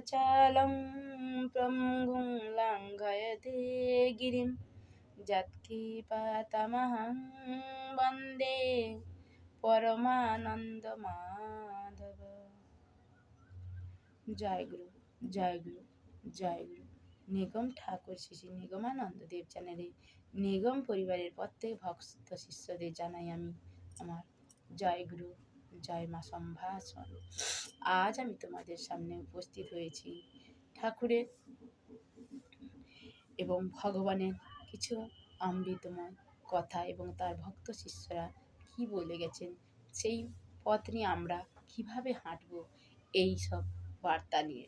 অচলং প্রঙ্গুং লঙ্ঘয়তে গিরিম যৎক্ষিপাতমহং বন্দে পরমানন্দ মাধব। জয় গুরু, জয় গুরু, জয় গুরু। নিগম ঠাকুর শ্রী শ্রী নিগমানন্দ দেব চ্যানেলে নিগম পরিবারের প্রত্যেক ভক্ত শিষ্যদের জানাই আমি আমার জয় গুরু, জয় মা সম্ভাষণ। আজ আমি তোমাদের সামনে উপস্থিত হয়েছি ঠাকুরের এবং ভগবানের কিছু অমৃতময় কথা এবং তার ভক্ত শিষ্যরা কি বলে গেছেন, সেই পথ নিয়ে আমরা কিভাবে হাঁটব, এই সব বার্তা নিয়ে।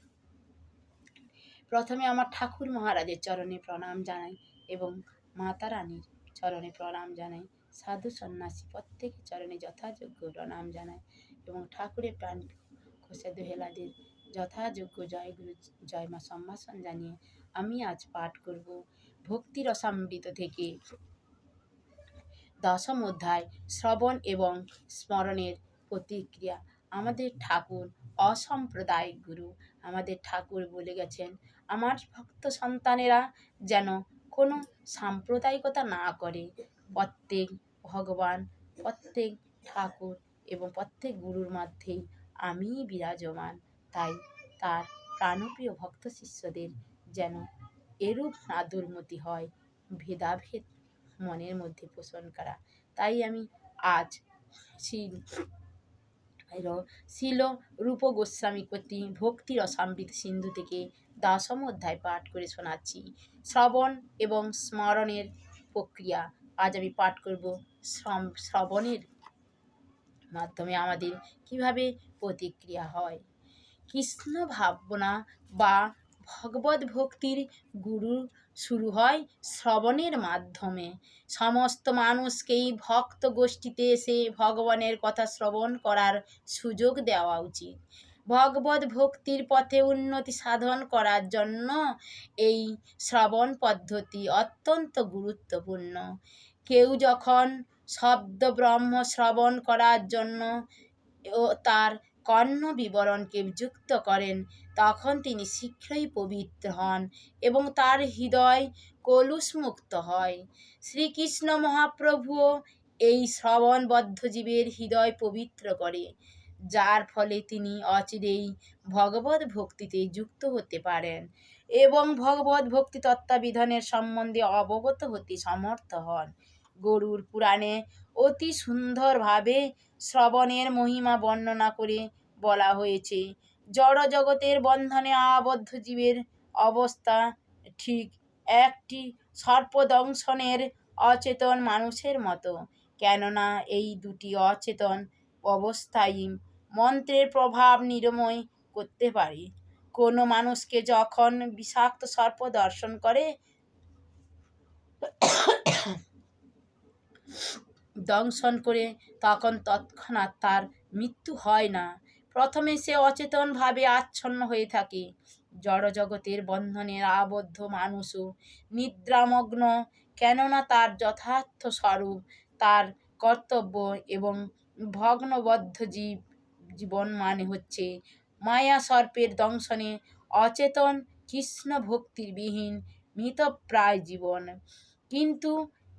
প্রথমে আমার ঠাকুর মহারাজের চরণে প্রণাম জানাই এবং মাতা রানীর চরণে প্রণাম জানাই, সাধু সন্ন্যাসী প্রত্যেকের চরণে যথাযোগ্য প্রণাম জানাই এবং ঠাকুরের প্রাণ খোসাদু হেলাদের যথাযোগ্য জয় গুরু, জয় মা সম্ভাষণ জানিয়ে আমি আজ পাঠ করব ভক্তি রসামৃত থেকে দশম অধ্যায় শ্রবণ এবং স্মরণের প্রতিক্রিয়া। আমাদের ঠাকুর অসাম্প্রদায়িক গুরু। আমাদের ঠাকুর বলে গেছেন আমার ভক্ত সন্তানেরা যেন কোনো সাম্প্রদায়িকতা না করে। প্রত্যেক ভগবান, প্রত্যেক ঠাকুর এবং প্রত্যেক গুরুর মধ্যেই আমি বিরাজমান। তাই তার প্রাণপ্রিয় ভক্ত শিষ্যদের যেন এরূপ না দুর্মতি হয়, ভেদাভেদ মনের মধ্যে পোষণ করা। তাই আমি আজ শিল রূপ গোস্বামী কর্তৃক ভক্তি রসামৃত সিন্ধু থেকে দশম অধ্যায় পাঠ করে শোনাচ্ছি। শ্রবণ এবং স্মরণের প্রক্রিয়া। আজ আমি পাঠ করব শ্রবণের মাধ্যমে আমাদের কিভাবে প্রতিক্রিয়া হয়। কৃষ্ণ ভাবনা বা ভগবত ভক্তির গুরু শুরু হয় শ্রবণের মাধ্যমে। সমস্ত মানুষকেই ভক্ত গোষ্ঠীতে এসে ভগবানের কথা শ্রবণ করার সুযোগ দেওয়া উচিত। ভগবত ভক্তির পথে উন্নতি সাধন করার জন্য এই শ্রবণ পদ্ধতি অত্যন্ত গুরুত্বপূর্ণ। কেউ যখন শব্দ ব্রহ্ম শ্রবণ করার জন্য তার কর্ণ বিবরণকে যুক্ত করেন, তখন তিনি শীঘ্রই পবিত্র হন এবং তার হৃদয় কলুষমুক্ত হয়। শ্রীকৃষ্ণ মহাপ্রভুও এই শ্রবণবদ্ধ জীবের হৃদয় পবিত্র করে, যার ফলে তিনি অচিরেই ভগবত ভক্তিতে যুক্ত হতে পারেন এবং ভগবত ভক্তি তত্ত্বাবিধানের সম্বন্ধে অবগত হতে সমর্থ হন। গরুড় পুরাণে অতি সুন্দরভাবে শ্রবণের মহিমা বর্ণনা করে বলা হয়েছে, জড় জগতের বন্ধনে আবদ্ধ জীবের অবস্থা ঠিক একটি সর্পদংশনের অচেতন মানুষের মতো, কেননা এই দুটি অচেতন অবস্থায় মন্ত্রের প্রভাব নিরাময় করতে পারে। কোনো মানুষকে যখন বিষাক্ত সর্প দর্শন করে দংশন করে তখন তৎক্ষণাৎ তার মৃত্যু হয় না। প্রথমে সে অচেতনভাবে আচ্ছন্ন হয়ে থাকে। জড়জগতের বন্ধনে আবদ্ধ মানুষও নিদ্রামগ্ন, কেননা তার যথার্থ স্বরূপ, তার কর্তব্য এবং ভগ্নবদ্ধ জীবন মানে হচ্ছে মায়া সর্পের দংশনে অচেতন কৃষ্ণ ভক্তির বিহীন মৃতপ্রায় জীবন। কিন্তু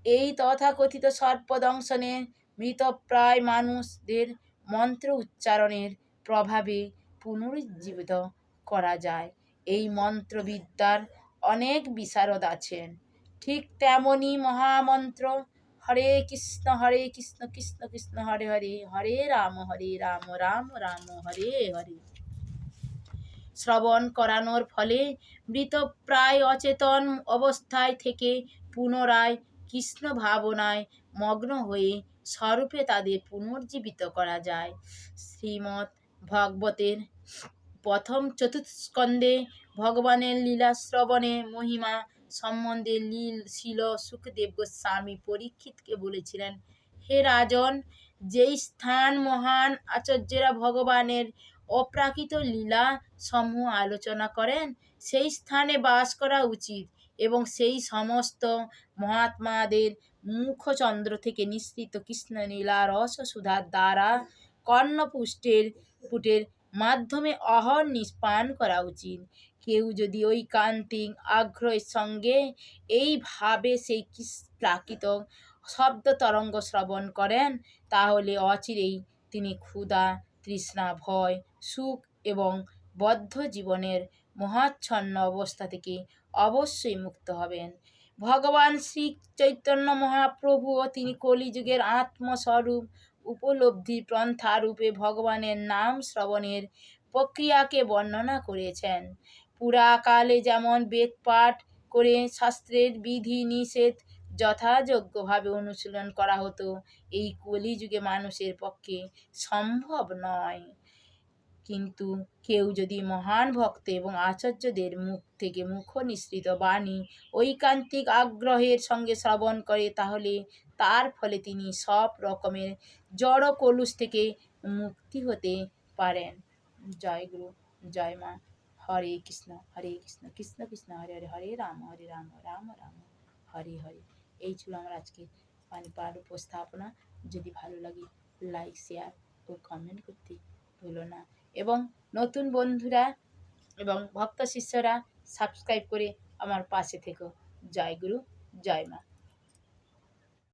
এই তথাকথিত সর্পদংশনে মৃতপ্রায় মানুষদের মন্ত্র উচ্চারণের প্রভাবে পুনরুজ্জীবিত করা যায়। এই মন্ত্রবিদ্যার অনেক বিশারদ আছেন। ঠিক তেমনি মহামন্ত্র হরে কৃষ্ণ কৃষ্ণ কৃষ্ণ হরে হরে, হরে রাম রাম রাম হরে হরে শ্রবণ করানোর ফলে মৃতপ্রায় অচেতন অবস্থায় থেকে পুনরায় কৃষ্ণ ভাবনায় মগ্ন হয়ে স্বরূপে তাদের পুনর্জীবিত করা যায়। শ্রীমদ্ ভাগবতের প্রথম চতুষ্স্কন্ধে ভগবানের লীলা শ্রবণে মহিমা সম্বন্ধে শিল সুখদেব গোস্বামী পরীক্ষিতকে বলেছিলেন, হে রাজন, যেই স্থান মহান আচার্যরা ভগবানের অপ্রাকৃত লীলা সমূহ আলোচনা করেন, সেই স্থানে বাস করা উচিত এবং সেই সমস্ত মহাত্মাদের মুখচন্দ্র থেকে নিঃসৃত কৃষ্ণ লীলা রস সুধার দ্বারা কর্ণপুটের মাধ্যমে অহর্নিশ পান করা উচিত। কেউ যদি ঐকান্তিক আগ্রহের সঙ্গে এইভাবে সেই প্রাকৃত শব্দ তরঙ্গ শ্রবণ করেন, তাহলে অচিরেই তিনি ক্ষুধা, তৃষ্ণা, ভয়, সুখ এবং বদ্ধ জীবনের মহাচ্ছন্ন অবস্থা থেকে অবশ্যই মুক্ত হবেন। ভগবান শ্রী চৈতন্য মহাপ্রভুও তিনি কলিযুগের আত্মস্বরূপ উপলব্ধি পন্থা রূপে ভগবানের নাম শ্রবণের প্রক্রিয়াকে বর্ণনা করেছেন। পুরাকালে যেমন বেদ পাঠ করে শাস্ত্রের বিধি নিষেধ যথাযোগ্যভাবে অনুশীলন করা হতো, এই কলিযুগে মানুষের পক্ষে সম্ভব নয়। কিন্তু কেউ যদি মহান ভক্ত এবং আচার্যদের মুখ থেকে মুখনিসৃত বাণী ঐকান্তিক আগ্রহের সঙ্গে শ্রবণ করে, তাহলে তার ফলে তিনি সব রকমের জড় কলুষ থেকে মুক্তি হতে পারেন। জয় গুরু, জয় মা। হরে কৃষ্ণ কৃষ্ণ কৃষ্ণ হরে হরে, হরে রাম রাম রাম হরে হরে। এই ছিল আমার আজকে পাঠ উপস্থাপনা। যদি ভালো লাগে লাইক, শেয়ার ও কমেন্ট করতে ভুলো না, এবং নতুন বন্ধুরা এবং ভক্ত শিষ্যরা সাবস্ক্রাইব করে আমার পাশে থেকো। জয় গুরু, জয় মা।